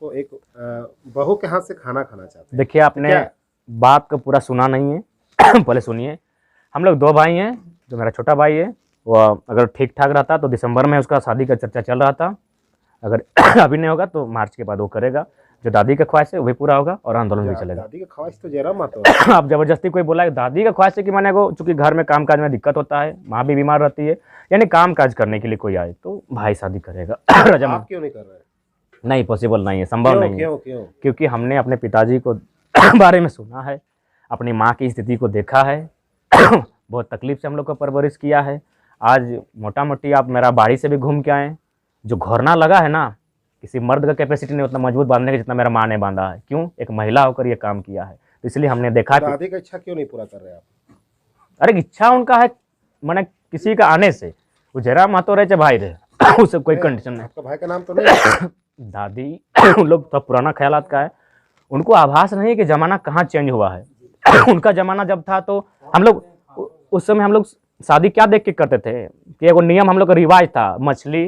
आपको एक बहू के हाथ से खाना खाना चाहते हैं। देखिए, आपने बात को पूरा सुना नहीं है। पहले सुनिए। हम लोग 2 भाई हैं। जो मेरा छोटा भाई है वो अगर ठीक ठाक रहता तो दिसंबर में उसका शादी का चर्चा चल रहा था। अगर अभी नहीं होगा तो मार्च के बाद वो करेगा। जो दादी का ख्वाहिश है वो भी पूरा होगा और आंदोलन भी चलेगा। दादी का ख्वाहिश तो जयराम मातो अब जबरदस्ती कोई बोला दादी का ख्वाहिश है कि मैंने को चूंकि घर में काम काज में दिक्कत होता है, माँ भी बीमार रहती है, यानी काम काज करने के लिए कोई आए तो भाई शादी करेगा। आप क्यों नहीं कर रहे हैं? नहीं, पॉसिबल नहीं है, संभव नहीं है। क्यों? क्योंकि हमने अपने पिताजी को बारे में सुना है, अपनी माँ की स्थिति को देखा है। बहुत तकलीफ से हम लोग को परवरिश किया है। आज मोटा मोटी आप मेरा बाड़ी से भी घूम के आए, जो घोरना लगा है ना, किसी मर्द का कैपेसिटी नहीं उतना मजबूत बांधने का जितना मेरा माँ ने बांधा है। क्यों? एक महिला होकर ये काम किया है। तो इसलिए हमने देखा कि दादी का इच्छा क्यों नहीं पूरा कर रहे आप? अरे इच्छा उनका है, मैंने किसी का आने से वो जरा मातो रहे चाहे भाई रहे, उससे कोई कंडीशन नहीं। आपका भाई का नाम तो नहीं? दादी उन लोग तो पुराना ख्यालात का है, उनको आभास नहीं है कि जमाना कहाँ चेंज हुआ है। उनका जमाना जब था तो हम लोग उस समय हम लोग शादी क्या देख के करते थे कि एगो नियम हम लोग का रिवाज था, मछली,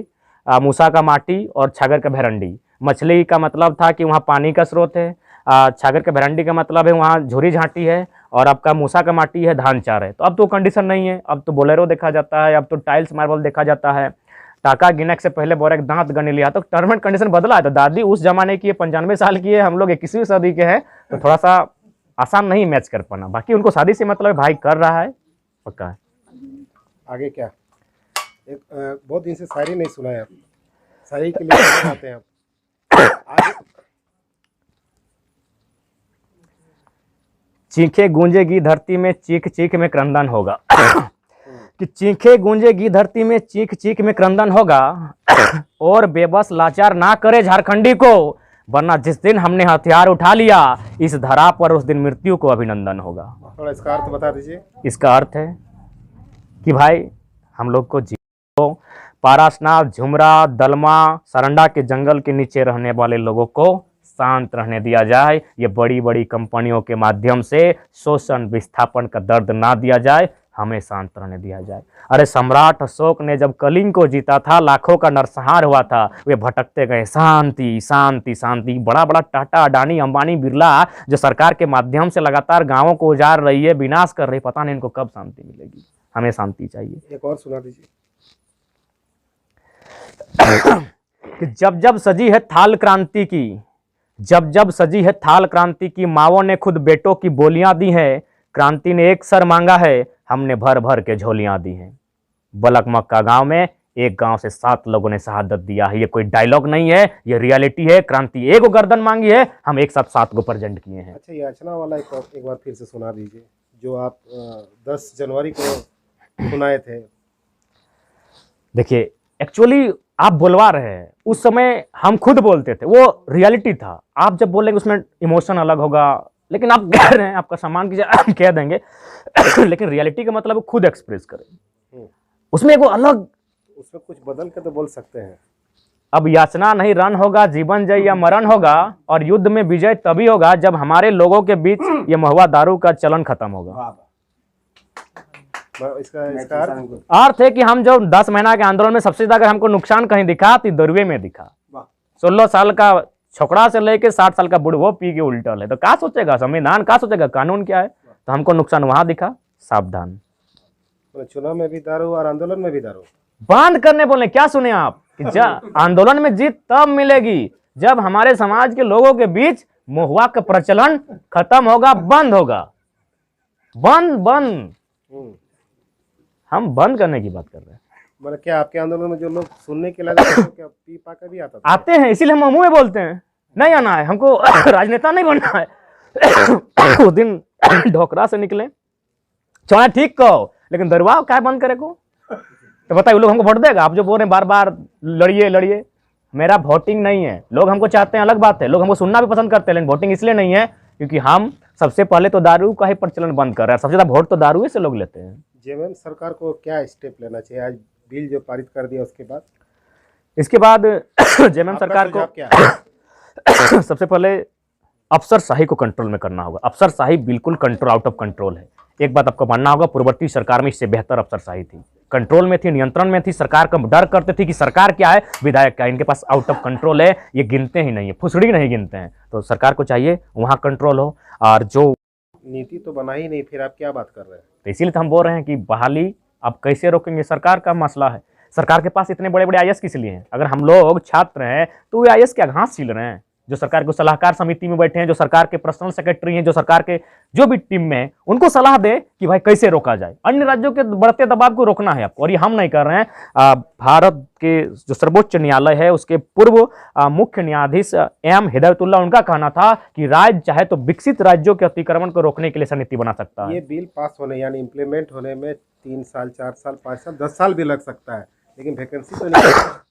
मूसा का माटी और छागर का भेरंडी। मछली का मतलब था कि वहाँ पानी का स्रोत है, छागर का भेरंडी का मतलब है वहाँ झुरी झांटी है, और आपका मूसा का माटी है, धान चार है। तो अब तो कंडीशन नहीं है, अब तो बोलेरो देखा जाता है, अब तो टाइल्स मार्बल देखा जाता है। टाका गिनक से पहले बोरा एक दांत गने लिया, तो टर्म एंड कंडीशन बदला है। तो दादी उस जमाने की है, 95 साल की है, हम लोग 21वीं सदी के हैं, तो थोड़ा सा आसान नहीं मैच कर पाना। बाकी उनको शादी से मतलब भाई कर रहा है, पक्का है। आगे क्या? एक बहुत दिन से शायरी नहीं सुना है आप, शायरी के लिए आते हैं आप। चीखे गूंजेगी धरती में, चीख चीख में क्रंदन होगा। कि चीखे गूंजेगी धरती में, चीख चीख में क्रंदन होगा, और बेबस लाचार ना करे झारखंडी को, वरना जिस दिन हमने हथियार उठा लिया इस धरा पर उस दिन मृत्यु को अभिनंदन होगा। थोड़ा इसका अर्थ बता दीजिए। इसका अर्थ है कि भाई हम लोग को पारासनाथ, झुमरा, दलमा, सरंडा के जंगल के नीचे रहने वाले लोगों को शांत रहने दिया जाए। ये बड़ी बड़ी कंपनियों के माध्यम से शोषण विस्थापन का दर्द ना दिया जाए, हमें शांत रहने दिया जाए। अरे सम्राट अशोक ने जब कलिंग को जीता था, लाखों का नरसंहार हुआ था, वे भटकते गए शांति शांति शांति। बड़ा बड़ा टाटा, अडानी, अंबानी, बिरला जो सरकार के माध्यम से लगातार गांवों को उजाड़ रही है, विनाश कर रही है, पता नहीं इनको कब शांति मिलेगी। हमें शांति चाहिए। एक और सुना दीजिए। कि जब जब सजी है थाल क्रांति की, जब जब सजी है थाल क्रांति की, मावों ने खुद बेटों की बोलियां दी हैं। क्रांति ने एक सर मांगा है, हमने भर भर के झोलियां दी हैं। बलक मक्का गांव में एक गांव से 7 लोगों ने शहादत दिया है। ये कोई डायलॉग नहीं है, ये रियलिटी है। क्रांति एक गर्दन मांगी है, हम एक साथ 7 को प्रेजेंट किए हैं। अच्छा, ये याचना वाला एक बार फिर से सुना दीजिए, जो आप 10 जनवरी को सुनाए थे। देखिए, एक्चुअली आप बोलवा रहे हैं, उस समय हम खुद बोलते थे, वो रियलिटी था। आप जब बोलेंगे उसमें इमोशन अलग होगा, लेकिन आप कह रहे हैं, आपका सम्मान कीजिए, आप कह देंगे। लेकिन रियलिटी का मतलब खुद एक्सप्रेस करें, उसमें एक अलग, उसमें कुछ बदल के तो बोल सकते हैं। अब याचना नहीं रण होगा, जीवन जय या मरण होगा, और युद्ध में विजय तभी होगा जब हमारे लोगों के बीच ये महुआ दारू का चलन खत्म होगा। इसका अर्थ है कि हम जो 10 महीना के आंदोलन में सबसे ज्यादा हमको नुकसान कहीं दिखा तो दरुए में दिखा। 16 साल का छोकरा से लेके 60 साल का बुढ़वो पी के उल्टल है, तो क्या सोचेगा संविधान, क्या सोचेगा कानून क्या है। तो हमको नुकसान वहां दिखा। सावधान। चुनाव में भी दारू और आंदोलन में भी दारू बंद करने बोले, क्या सुने आप कि आंदोलन में जीत तब मिलेगी जब हमारे समाज के लोगों के बीच महुआ का प्रचलन खत्म होगा, बंद होगा। बंद हम बंद करने की बात कर रहे हैं। मतलब क्या आपके आंदोलन में जो लोग सुनने के लगा तो क्या पी पा कर भी आता था? आते हैं, इसीलिए हम मुंह में बोलते हैं, नहीं आना है हमको, राजनेता नहीं बनना है। उस दिन ढोकरा से निकले, चौड़ा ठीक कहो, लेकिन दरबार क्या बंद करे को, तो बताइए लोग हमको वोट देगा? आप जो बोल रहे हैं बार बार लड़िए, मेरा वोटिंग नहीं है। लोग हमको चाहते हैं, अलग बात है, लोग हमको सुनना भी पसंद करते हैं, लेकिन वोटिंग इसलिए नहीं है क्योंकि हम सबसे पहले तो दारू का ही प्रचलन बंद कर रहे हैं। सबसे ज्यादा वोट तो दारू से लोग लेते हैं। जेएमएम सरकार को क्या स्टेप लेना चाहिए? आज बिल जो पारित कर दिया उसके बाद, इसके बाद जेएमएम सरकार को क्या सबसे पहले अफसरशाही को कंट्रोल में करना होगा। अफसरशाही बिल्कुल कंट्रोल, आउट ऑफ कंट्रोल है। एक बात आपको मानना होगा, पूर्ववर्ती सरकार में इससे बेहतर अफसरशाही थी। कंट्रोल में थी, नियंत्रण में थी, सरकार का डर करते थे कि सरकार क्या है, विधायक क्या है, इनके पास आउट ऑफ कंट्रोल है, ये गिनते ही नहीं है, फुसड़ी नहीं गिनते हैं। तो सरकार को चाहिए वहाँ कंट्रोल हो। और जो नीति तो बना ही नहीं, फिर आप क्या बात कर रहे हैं? तो इसीलिए तो हम बोल रहे हैं कि बहाली अब कैसे रोकेंगे, सरकार का मसला है। सरकार के पास इतने बड़े बड़े आईएएस किस लिए हैं? अगर हम लोग छात्र हैं तो वे आईएएस क्या घास छील रहे हैं? जो सरकार के सलाहकार समिति में बैठे हैं, जो सरकार के पर्सनल सेक्रेटरी हैं, जो सरकार के जो भी टीम में हैं, उनको सलाह दे कि भाई कैसे रोका जाए। अन्य राज्यों के बढ़ते दबाव को रोकना है आपको, और ये हम नहीं कर रहे हैं। भारत के जो सर्वोच्च न्यायालय है उसके पूर्व मुख्य न्यायाधीश एम हिदायतुल्लाह, उनका कहना था कि राज्य चाहे तो विकसित राज्यों के अतिक्रमण को रोकने के लिए ऐसा नीति बना सकता है। ये बिल पास होने यानी इम्प्लीमेंट होने में 3 साल, 4 साल, 5 साल, 10 साल भी लग सकता है, लेकिन वैकेंसी तो नहीं है।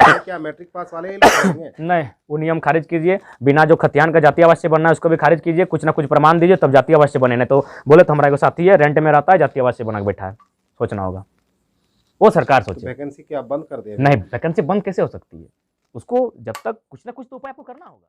तो ये क्या मैट्रिक पास वाले ही लोग करेंगे? नहीं, वो नियम खारिज कीजिए। बिना जो खतियान का जातीय आवास बनना है उसको भी खारिज कीजिए, कुछ ना कुछ प्रमाण दीजिए, तब जातीय आवास बने। नहीं तो बोले तो हमारा एक साथी है, रेंट में रहता है, जातीय आवास बना के बैठा है। सोचना होगा, वो सरकार सोचे। वैकेंसी क्या बंद कर देगा? नहीं, वैकेंसी बंद कैसे हो सकती है? उसको जब तक कुछ ना कुछ तो उपाय आपको करना होगा।